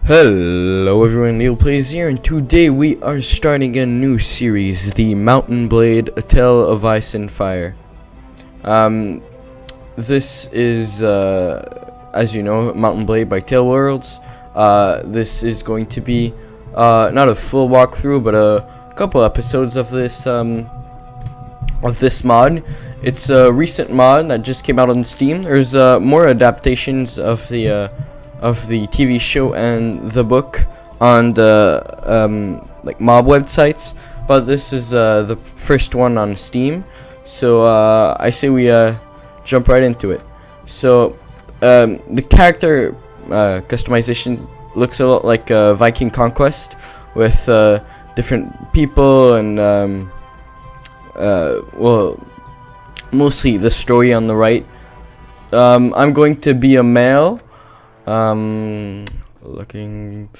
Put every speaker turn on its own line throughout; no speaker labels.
Hello everyone, Neil Plays here, and today we are starting a new series, the Mountain Blade, A Tale of Ice and Fire. This is, as you know, Mountain Blade by Tale Worlds. This is going to be, not a full walkthrough, but a couple episodes of this mod. It's a recent mod that just came out on Steam. There's, more adaptations of the TV show and the book on the like mob websites, but this is the first one on Steam, so I say we jump right into it. So the character customization looks a lot like Viking Conquest, with different people and well, mostly the story on the right. I'm going to be a male. Looking,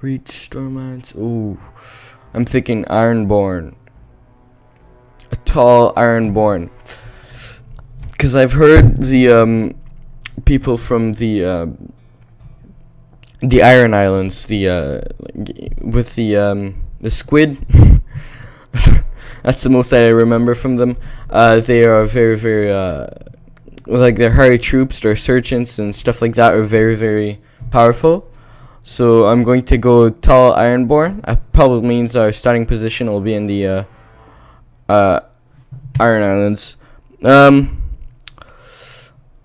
reach Stormlands. Ooh, I'm thinking Ironborn, a tall Ironborn, because I've heard the people from the Iron Islands, with the squid. That's the most I remember from them. They are very like their hairy troops, their sergeants and stuff like that are very powerful. So I'm going to go tall Ironborn. That probably means our starting position will be in the Iron Islands.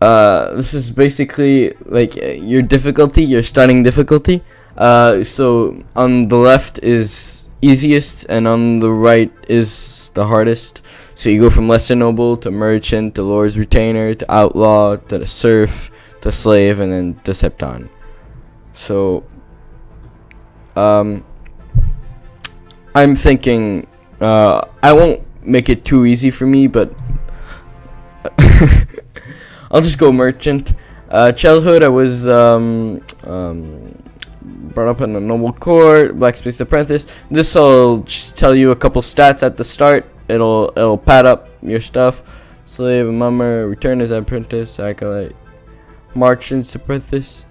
This is basically like your difficulty, your starting difficulty. So on the left is easiest and on the right is the hardest. So you go from lesser noble to merchant to lord's retainer to outlaw to the serf to slave and then to septon. So I'm thinking I won't make it too easy for me, but I'll just go merchant. Childhood I was brought up in a noble court, blacksmith apprentice. This will just tell you a couple stats at the start. It'll pad up your stuff. Slave, mummer, return as apprentice, acolyte, merchant's apprentice.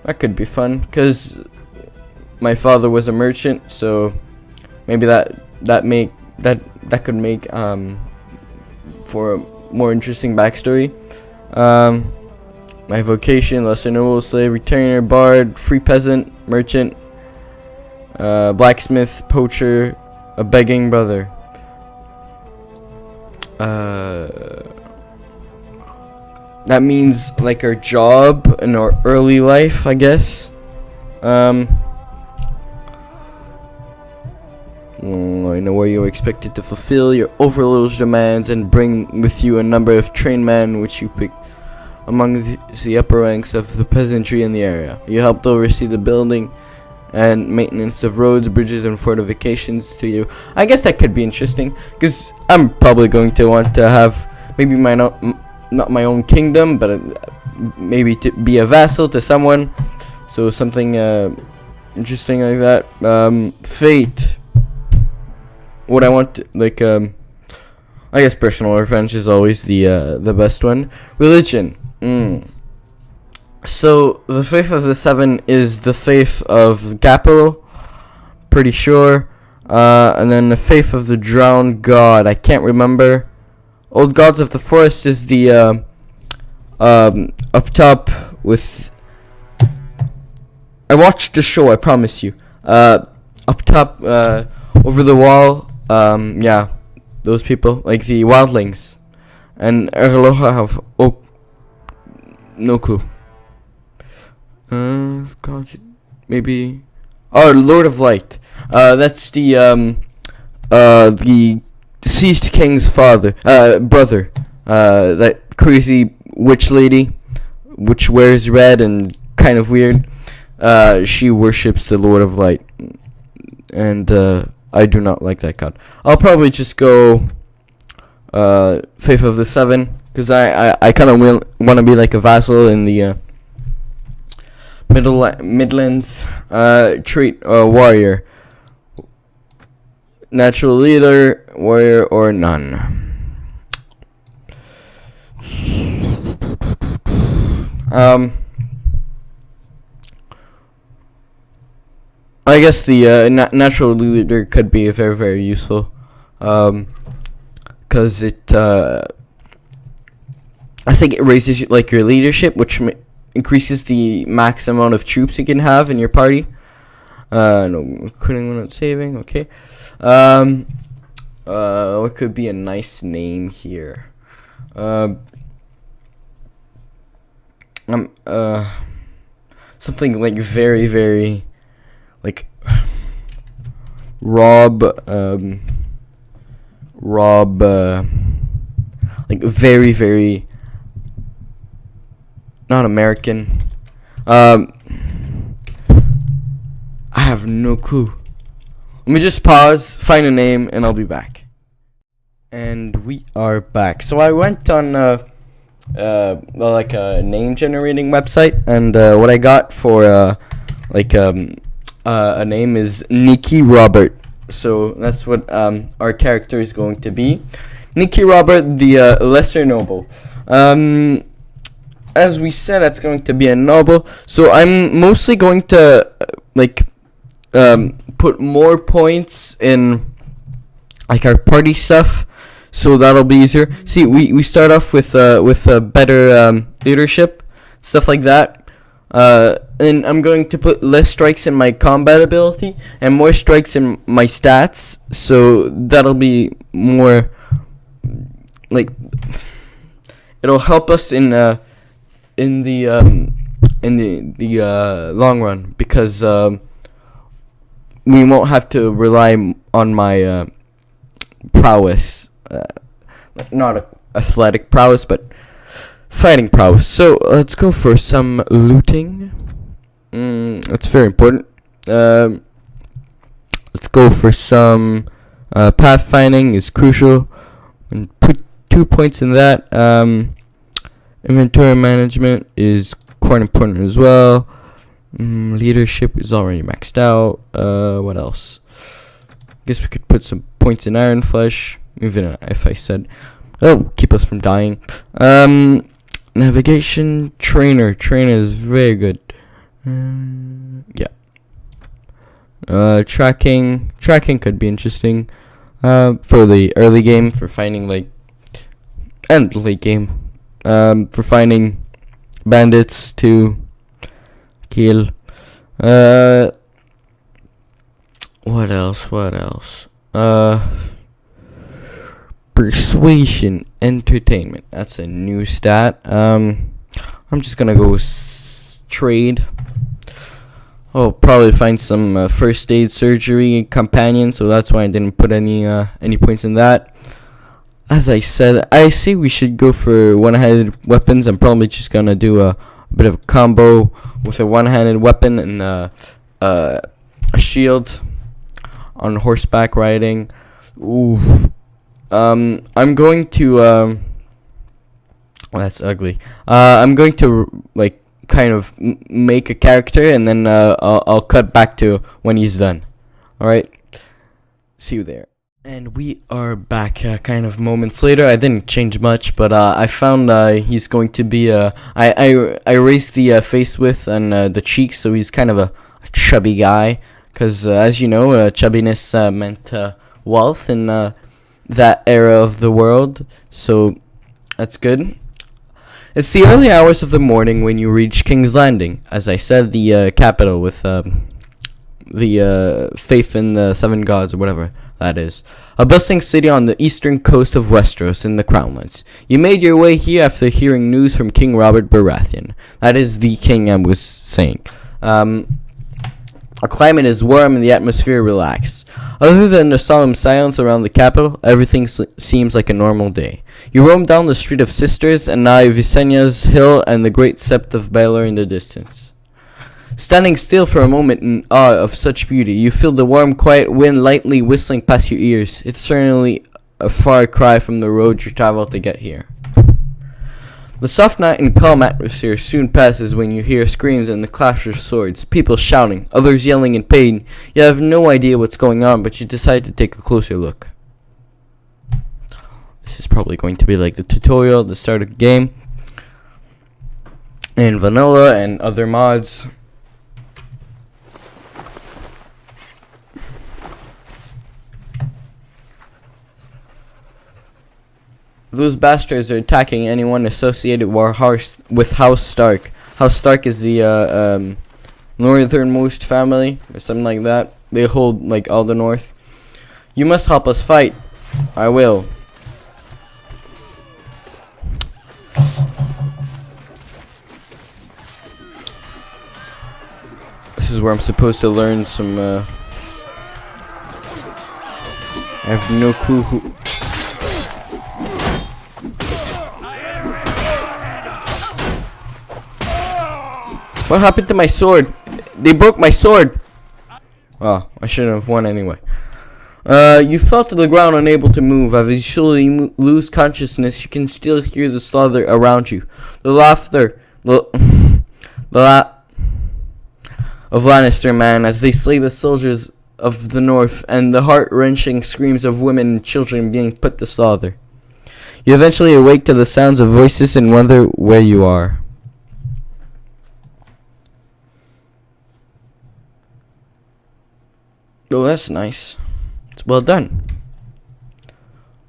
That could be fun, cause my father was a merchant, so maybe that could make for a more interesting backstory. My vocation: lesser noble, slave, retainer, bard, free peasant, merchant, blacksmith, poacher, a begging brother. That means like our job in our early life, I guess. I know where you're expected to fulfill your overlord's demands and bring with you a number of trained men which you pick among the upper ranks of the peasantry in the area. You helped oversee the building and maintenance of roads, bridges, and fortifications to you. I guess that could be interesting, because I'm probably going to want to have maybe not my own kingdom, but maybe to be a vassal to someone. So something interesting like that. Fate. What I want to, like, I guess personal revenge is always the best one. Religion. So the faith of the seven is the faith of the capital, pretty sure, and then the faith of the drowned god, I can't remember. Old gods of the forest is the up top with. I watched the show, I promise you. Up top, over the wall, yeah, those people, like the wildlings, and Erloha have no clue. God, maybe. Oh, Lord of Light. That's the deceased king's father, brother. That crazy witch lady, which wears red and kind of weird. She worships the Lord of Light, and I do not like that god. I'll probably just go faith of the seven, because I kind of want to be like a vassal in the Midlands. Trait warrior, natural leader, warrior, or none. I guess the natural leader could be very, very useful, because it I think it raises like your leadership, which increases the max amount of troops you can have in your party. No, quitting when not saving. Okay. What could be a nice name here? Something like very, very, like Rob, like very, very not American. I have no clue. Let me just pause, find a name, and I'll be back. And we are back. So I went on like a name generating website, and what I got for a name is Nicky Robert. So that's what our character is going to be. Nicky Robert, the lesser noble. As we said, that's going to be a noble. So I'm mostly going to put more points in like our party stuff, so that'll be easier. See, we start off with a better leadership, stuff like that. And I'm going to put less strikes in my combat ability and more strikes in my stats, so that'll be more like it'll help us in the long run, because we won't have to rely on my prowess, not athletic prowess, but fighting prowess. So let's go for some looting. That's very important. Let's go for some pathfinding is crucial, and put 2 points in that. Inventory management is quite important as well. Leadership is already maxed out. What else? Guess we could put some points in Iron Flesh, even if I said that'll keep us from dying. Navigation, trainer is very good. Yeah. Tracking could be interesting for the early game, for finding and late game, for finding bandits to kill. What else? Persuasion, entertainment. That's a new stat. I'm just gonna go trade. Oh, probably find some first aid, surgery, companion. So that's why I didn't put any points in that. As I said, I say we should go for one-handed weapons. I'm probably just gonna do a bit of a combo with a one-handed weapon and a shield on horseback riding. Ooh. I'm going to well, that's ugly. I'm going to kind of make a character, and then I'll cut back to when he's done. All right. See you there. And we are back kind of moments later. I didn't change much, but I found he's going to be I raised the face width and the cheeks, so he's kind of a chubby guy, because as you know, chubbiness meant wealth in that era of the world, so that's good. It's the early hours of the morning when you reach King's Landing, as I said, the capital with the faith in the 7 gods, or whatever that is. A bustling city on the eastern coast of Westeros in the Crownlands. You made your way here after hearing news from King Robert Baratheon. That is the king I was saying. The climate is warm and the atmosphere relaxed. Other than the solemn silence around the capital, everything seems like a normal day. You roam down the Street of Sisters and eye Visenya's hill and the great Sept of Baelor in the distance. Standing still for a moment in awe of such beauty, you feel the warm, quiet wind lightly whistling past your ears. It's certainly a far cry from the road you traveled to get here. The soft night and calm atmosphere soon passes when you hear screams and the clash of swords, people shouting, others yelling in pain. You have no idea what's going on, but you decide to take a closer look. This is probably going to be like the tutorial at the start of the game, in vanilla and other mods. Those bastards are attacking anyone associated with House Stark. House Stark is the northernmost family, or something like that. They hold like all the north. You must help us fight. I will. This is where I'm supposed to learn some. I have no clue who. What happened to my sword? They broke my sword. Oh, I shouldn't have won anyway. You fell to the ground unable to move. As you slowly lose consciousness, you can still hear the slaughter around you. The laughter of Lannister man as they slay the soldiers of the north, and the heart-wrenching screams of women and children being put to slaughter. You eventually awake to the sounds of voices and wonder where you are. Oh, that's nice. It's well done.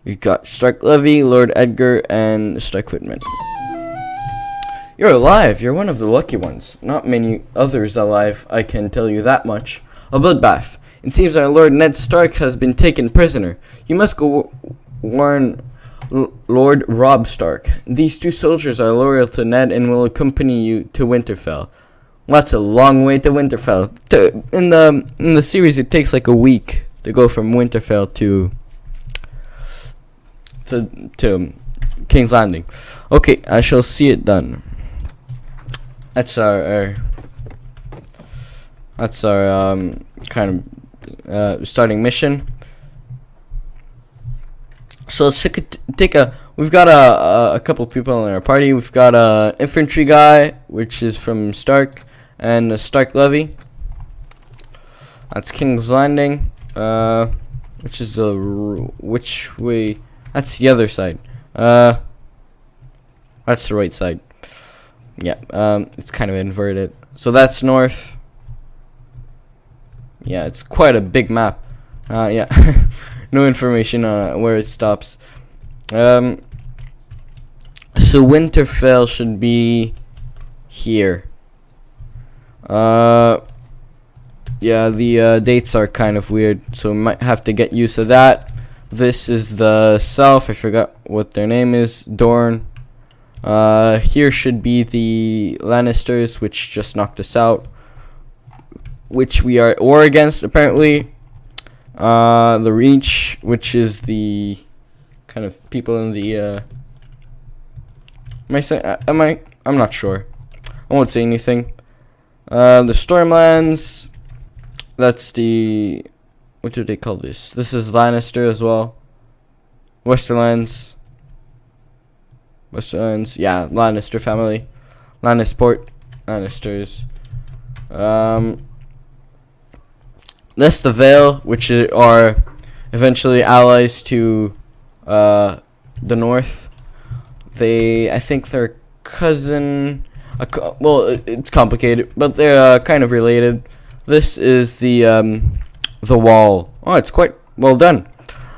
We've got Stark Levy, Lord Edgar, and Stark Whitman. You're alive. You're one of the lucky ones. Not many others alive, I can tell you that much. A bloodbath. It seems our Lord Ned Stark has been taken prisoner. You must go warn Lord Robb Stark. These two soldiers are loyal to Ned and will accompany you to Winterfell. That's a long way to Winterfell. In the series, it takes like a week to go from Winterfell to King's Landing. Okay, I shall see it done. That's our kind of starting mission. So let's we've got a couple people in our party. We've got a infantry guy, which is from Stark, and a Stark Levy. That's King's Landing, which is which way? That's the other side. That's the right side. Yeah, it's kind of inverted. So that's north. Yeah, it's quite a big map. Yeah, no information on where it stops. So Winterfell should be here. Yeah, the dates are kind of weird, so we might have to get used to that. This is the south. I forgot what their name is. Dorne. Here should be the Lannisters, which just knocked us out, which we are at war against apparently. The Reach, which is the kind of people in the I'm not sure. I won't say anything. The Stormlands, that's the, what do they call this? This is Lannister as well. Westerlands, yeah, Lannister family. Lannisport, Lannisters. That's the Vale, which are eventually allies to the North. I think they're cousin. Well, it's complicated, but they're kind of related. This is the wall. Oh, it's quite well done.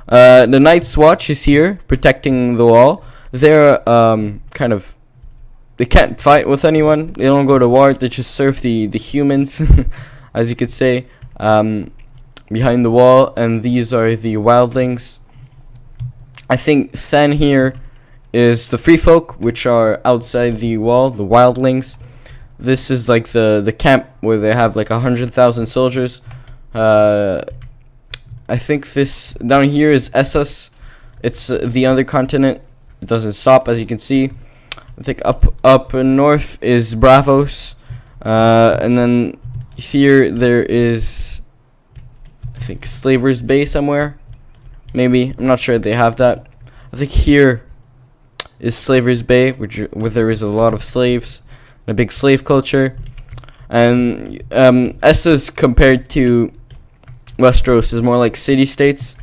The Night's Watch is here, protecting the wall. They're kind of, they can't fight with anyone. They don't go to war. They just serve the humans, as you could say, behind the wall. And these are the wildlings. I think Than here is the free folk, which are outside the wall, the wildlings. This is like the camp where they have like 100,000 soldiers. I think this down here is Essos. It's the other continent. It doesn't stop, as you can see. I think up north is Bravos, and then here there is, I think, Slaver's Bay somewhere. Maybe, I'm not sure they have that. I think here is Slaver's Bay, where there is a lot of slaves, a big slave culture. And Essos compared to Westeros is more like city-states.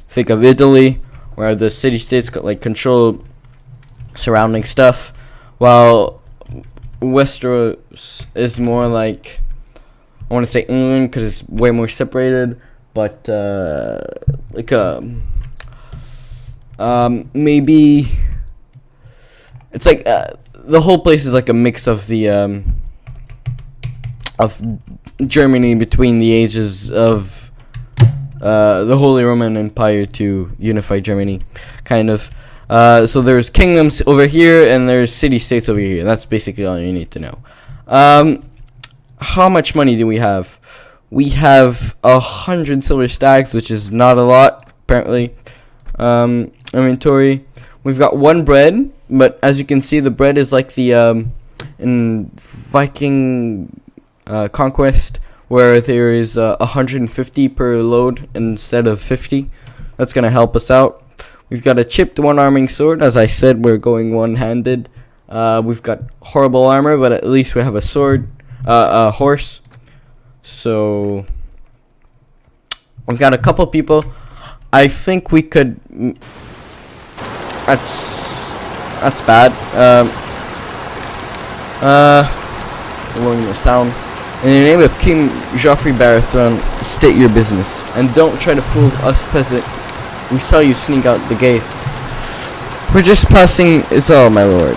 Think of Italy, where the city-states like control surrounding stuff, while Westeros is more like, I want to say England because it's way more separated, but like Maybe it's like the whole place is like a mix of the of Germany between the ages of the Holy Roman Empire to unified Germany, kind of. So there's kingdoms over here and there's city-states over here. That's basically all you need to know. How much money do we have? We have 100 silver stacks, which is not a lot, apparently. Inventory. We've got 1 bread, but as you can see, the bread is like the in Viking Conquest, where there is 150 per load instead of 50. That's gonna help us out. We've got a chipped 1-arming sword. As I said, we're going one-handed. We've got horrible armor, but at least we have a sword, a horse. So we've got a couple people. I think we could. That's bad. Lowering the sound. In the name of King Joffrey Baratheon, state your business, and don't try to fool us peasant. We saw you sneak out the gates. We're just passing. Is all, my lord.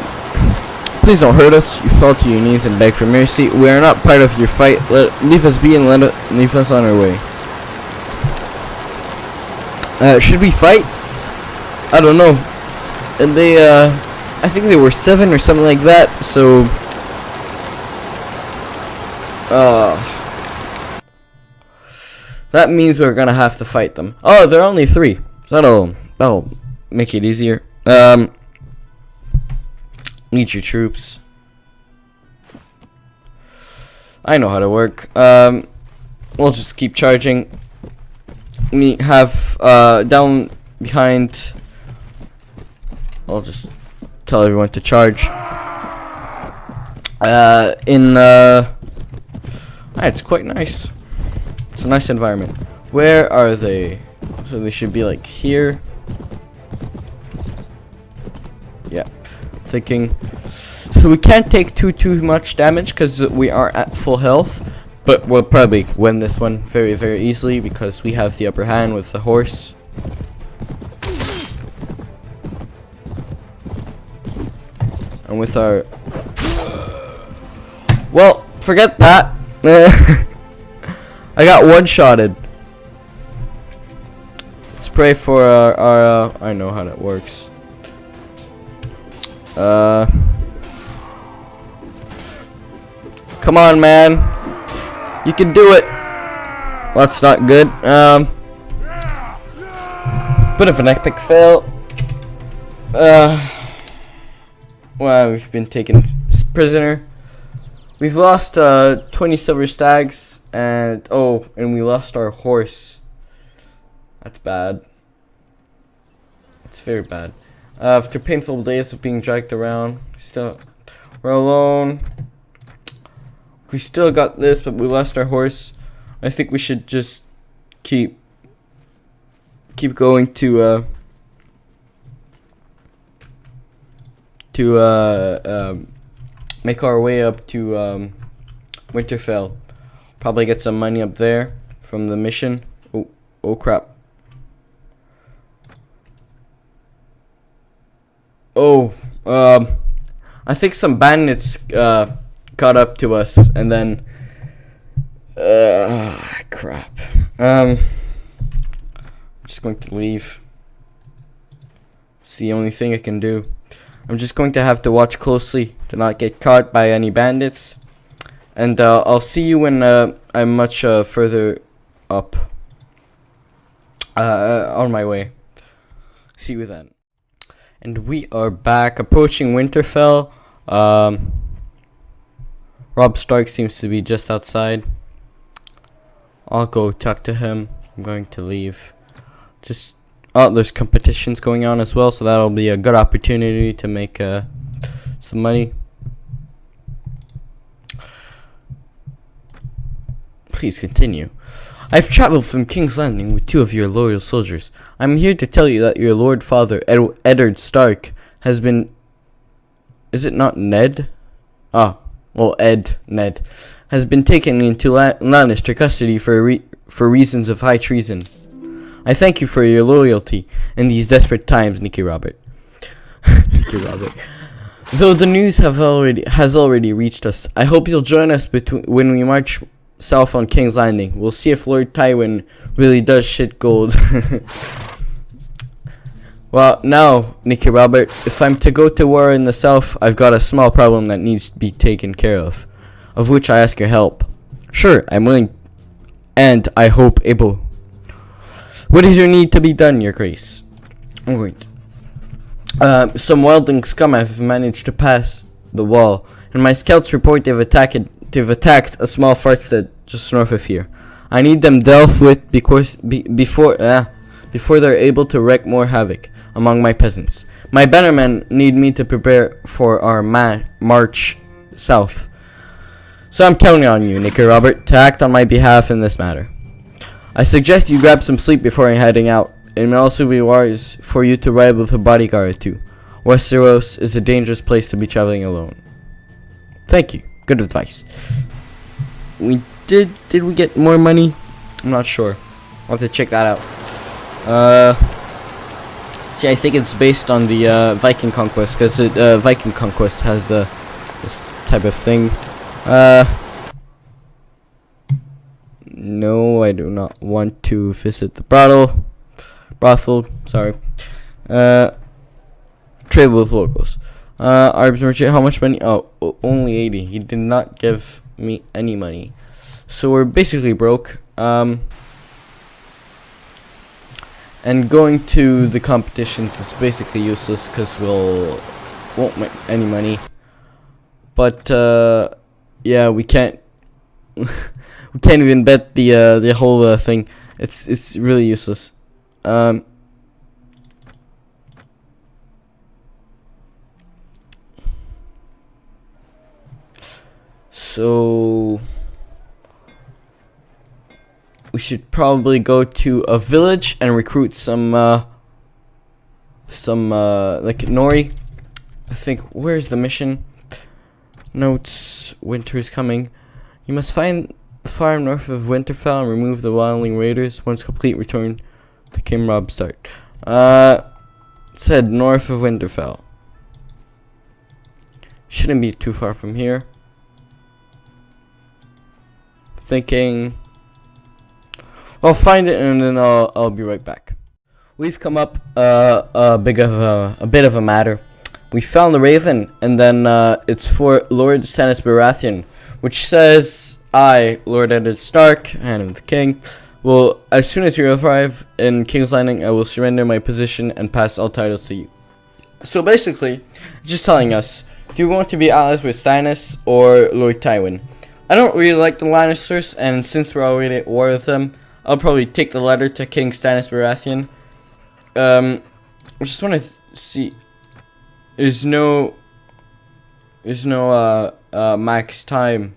Please don't hurt us. You fall to your knees and beg for mercy. We are not part of your fight. Leave us be and leave us on our way. Should we fight? I don't know. And they, I think they were 7 or something like that. So, that means we're gonna have to fight them. Oh, they're only 3. That'll make it easier. Need your troops. I know how to work. We'll just keep charging. We have down behind. I'll just tell everyone to charge. It's quite nice. It's a nice environment. Where are they? So they should be like here. Yeah, thinking. So we can't take too much damage because we are at full health, but we'll probably win this one very easily because we have the upper hand with the horse. And with our, well, forget that. I got one-shotted. Let's pray for our I know how that works. Come on, man. You can do it. Well, that's not good. Bit of an epic fail. Well, we've been taken prisoner. We've lost 20 silver stags, and we lost our horse. That's bad. It's very bad. After painful days of being dragged around, we're alone. We still got this, but we lost our horse. I think we should just keep going to make our way up to Winterfell. Probably get some money up there from the mission. Oh crap. I think some bandits caught up to us, and then crap. I'm just going to leave. It's the only thing I can do. I'm just going to have to watch closely to not get caught by any bandits, and I'll see you when I'm much further up on my way. See you then. And we are back, approaching Winterfell. Robb Stark seems to be just outside. I'll go talk to him. I'm going to leave. There's competitions going on as well, so that'll be a good opportunity to make some money. Please continue. I've traveled from King's Landing with 2 of your loyal soldiers. I'm here to tell you that your Lord Father, Eddard Stark, has been... Is it not Ned? Ned. Has been taken into Lannister custody for reasons of high treason. I thank you for your loyalty in these desperate times, Nicky Robert. Nicky Robert. Though the news has already reached us, I hope you'll join us when we march south on King's Landing. We'll see if Lord Tywin really does shit gold. Well, now, Nicky Robert, if I'm to go to war in the south, I've got a small problem that needs to be taken care of which I ask your help. Sure, I'm willing, and I hope able. What is your need to be done, your grace? Wait. Some wildling scum have managed to pass the wall, and my scouts report they've attacked a small fartstead just north of here. I need them dealt with before they're able to wreak more havoc among my peasants. My bannermen need me to prepare for our march south. So I'm counting on you, Nicky Robert, to act on my behalf in this matter. I suggest you grab some sleep before heading out. It may also be wise for you to ride with a bodyguard or two. Westeros is a dangerous place to be traveling alone. Thank you. Good advice. Did we get more money? I'm not sure. I'll have to check that out. See, I think it's based on the Viking Conquest, because Viking Conquest has this type of thing. No, I do not want to visit the brothel. Sorry. Trade with locals. Arms merchant, how much money? Oh, only 80. He did not give me any money, so we're basically broke. And going to the competitions is basically useless because won't make any money. But yeah, we can't we can't even bet the whole thing. It's really useless. So we should probably go to a village and recruit some like Nori. I think, where's the mission? Notes, winter is coming. You must find the farm north of Winterfell and remove the wildling raiders. Once complete, return to Kimrob start. It said north of Winterfell. Shouldn't be too far from here. Thinking I'll find it and then I'll be right back. We've come up a bit of a matter. We found the Raven, and then it's for Lord Stannis Baratheon, which says, I, Lord Eddard Stark, Hand of the King, will, as soon as you arrive in King's Landing, I will surrender my position and pass all titles to you. So basically, just telling us, do you want to be allies with Stannis or Lord Tywin? I don't really like the Lannisters, and since we're already at war with them, I'll probably take the letter to King Stannis Baratheon. I just want to see. There's no max time,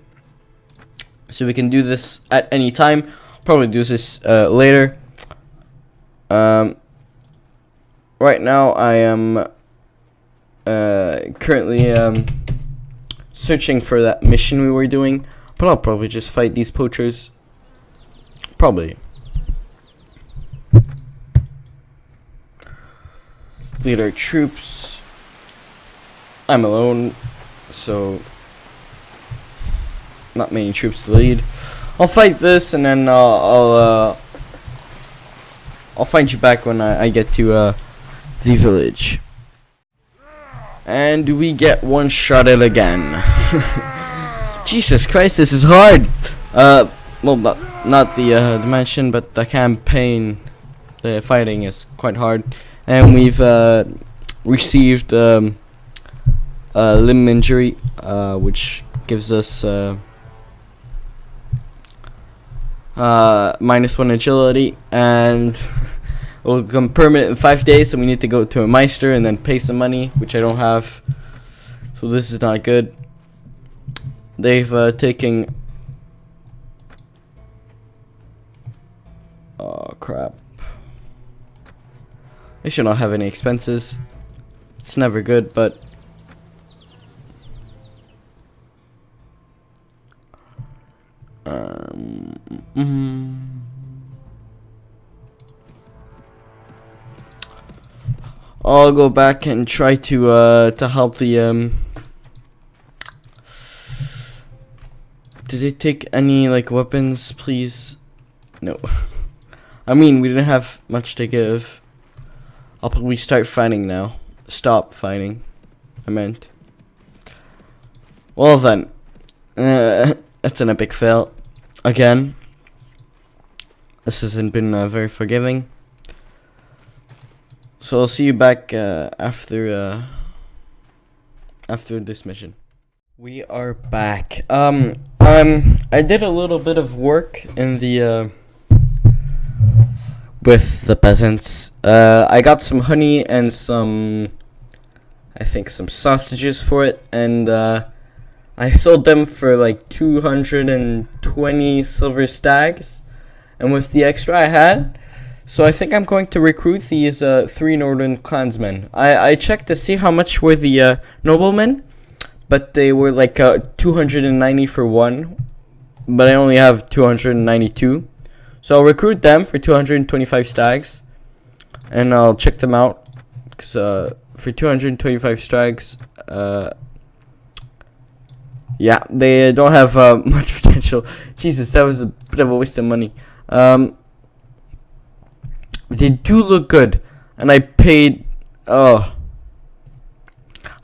so we can do this at any time. Probably do this later. Right now I am currently searching for that mission we were doing, but I'll probably just fight these poachers. Probably. Lead our troops. I'm alone, so not many troops to lead. I'll fight this, and then I'll find you back when I get to the village. And we get one-shotted again. Jesus Christ, this is hard. Well, not the mansion, but the campaign. The fighting is quite hard, and we've received limb injury, which gives us -1 agility, and will become permanent in 5 days. So we need to go to a Meister and then pay some money, which I don't have. So this is not good. They've taken. Oh crap! They should not have any expenses. It's never good, but. I'll go back and try to help the Did they take any like weapons, please? No. I mean, we didn't have much to give. I'll probably start fighting now. Stop fighting, I meant. Well then, that's an epic fail. Again. This hasn't been very forgiving. So I'll see you back after this mission. We are back. I did a little bit of work in the with the peasants. I got some honey and some, I think, some sausages for it, and I sold them for like 220 silver stags, and with the extra I had, so I think I'm going to recruit these 3 northern clansmen. I checked to see how much were the noblemen, but they were like 290 for one, but I only have 292. So I'll recruit them for 225 stags, and I'll check them out, because for 225 stags, yeah, they don't have much potential. Jesus, that was a bit of a waste of money. They do look good, and I paid, I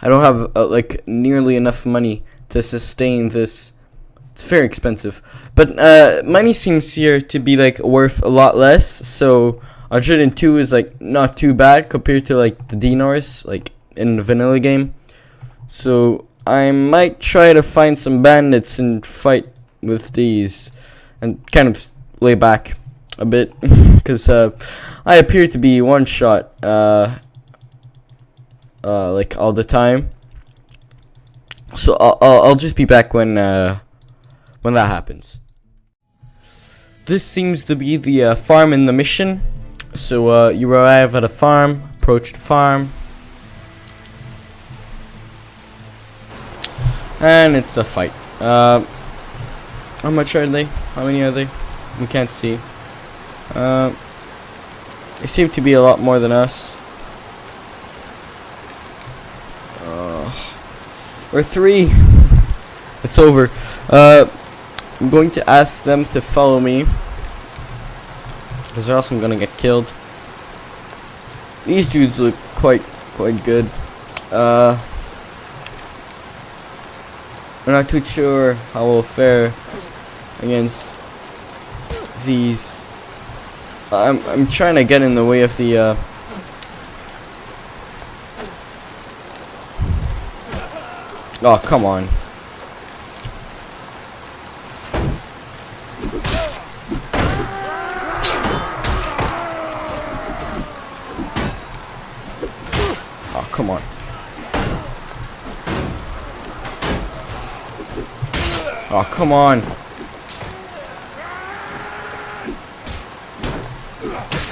don't have like nearly enough money to sustain this. It's very expensive, but money seems here to be like worth a lot less, so 102 is like not too bad compared to like the dinars like in the vanilla game. So I might try to find some bandits and fight with these and kind of lay back a bit, because I appear to be one shot like all the time. So I'll just be back when that happens. This seems to be the farm in the mission. So you arrive at a farm, approach the farm, and it's a fight. How much are they? How many are they? We can't see. They seem to be a lot more than us. We're 3. It's over. I'm going to ask them to follow me, because or else I'm gonna get killed. These dudes look quite good. I'm not too sure how we'll fare against these. I'm trying to get in the way of the oh, come on. Oh, come on. Oh, come on.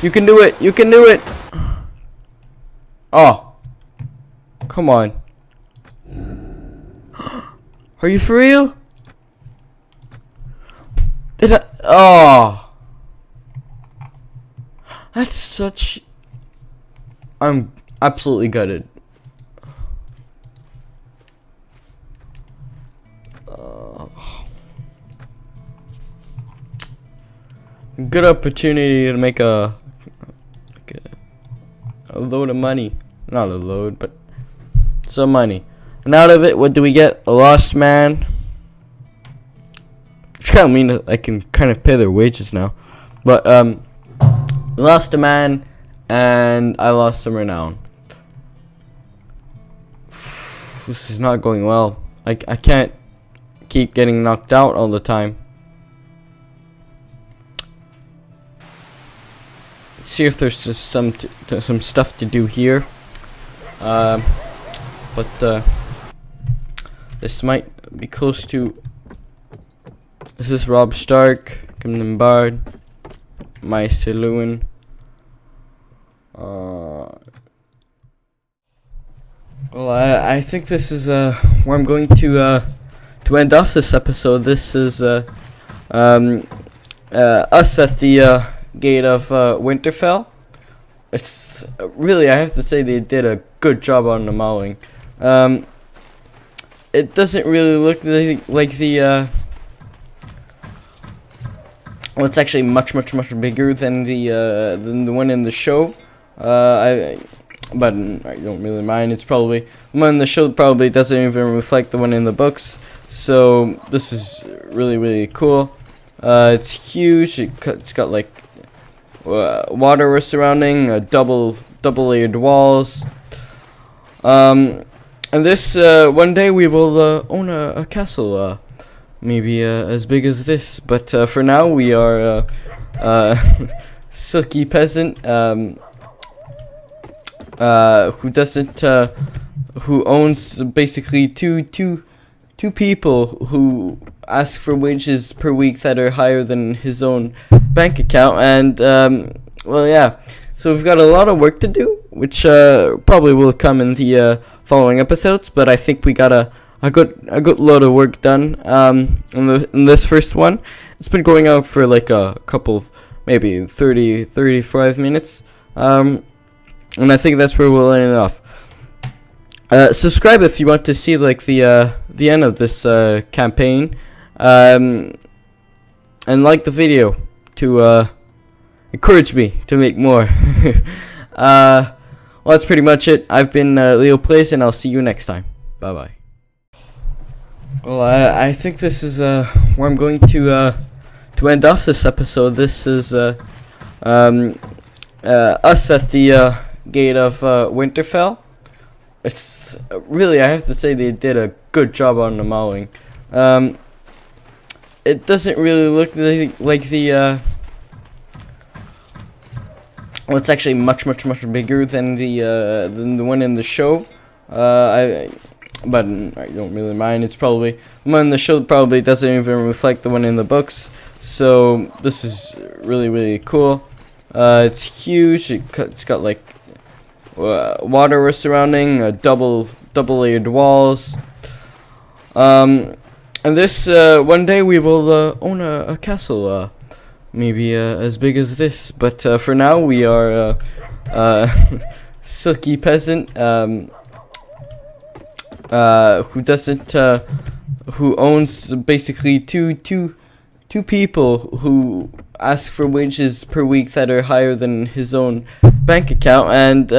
You can do it. You can do it. Oh. Come on. Are you for real? Did I? Oh. That's such... I'm absolutely gutted. Good opportunity to make a load of money. Not a load, but some money. And out of it, what do we get? A lost man. It's kind of mean that I can kind of pay their wages now. But, lost a man, and I lost some renown. This is not going well. I can't keep getting knocked out all the time. Let's see if there's some stuff to do here. But this might be close to. This is Rob Stark, Camden Bard, Meister Lewin. Well, I think this is where I'm going to end off this episode. This is us at the gate of Winterfell. It's really, I have to say, they did a good job on the modeling. It doesn't really look like the well, it's actually much bigger than the one in the show. But I don't really mind. It's probably the one in the show probably doesn't even reflect the one in the books. So this is really cool. It's huge. It's got like water surrounding, double layered walls. And this one day we will own a castle, maybe as big as this. But for now we are silky peasant who owns basically two people who ask for wages per week that are higher than his own bank account. And well, yeah, so we've got a lot of work to do, which probably will come in the following episodes, but I think we got a good load of work done in this first one. It's been going out for like a couple of maybe 35 minutes, and I think that's where we'll end it off. Subscribe if you want to see like the end of this campaign, and like the video to encourage me to make more. Well, that's pretty much it. I've been Leo Plays, and I'll see you next time. Bye bye. Well, I think this is where I'm going to end off this episode. This is us at the gate of Winterfell. It's really, I have to say, they did a good job on the modeling. It doesn't really look like the well, it's actually much bigger than the one in the show. But I don't really mind. It's probably the one in the show probably doesn't even reflect the one in the books. So this is really cool. It's huge. It's got like water surrounding, double layered walls. And this one day we will own a castle, maybe as big as this. But for now we are silky peasant who owns basically two people who ask for wages per week that are higher than his own bank account. And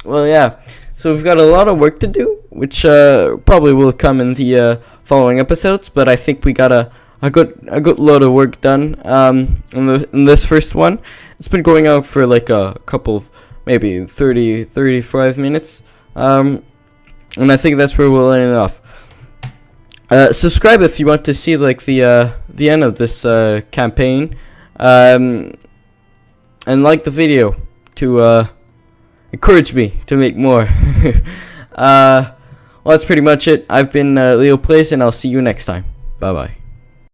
well, yeah, so we've got a lot of work to do, which probably will come in the following episodes, but I think we got a good load of work done in this first one. It's been going out for like a couple of maybe 35 minutes, and I think that's where we'll end it off. Subscribe if you want to see like the end of this campaign, and like the video to encourage me to make more. Well, that's pretty much it. I've been Leo Plays, and I'll see you next time. Bye bye.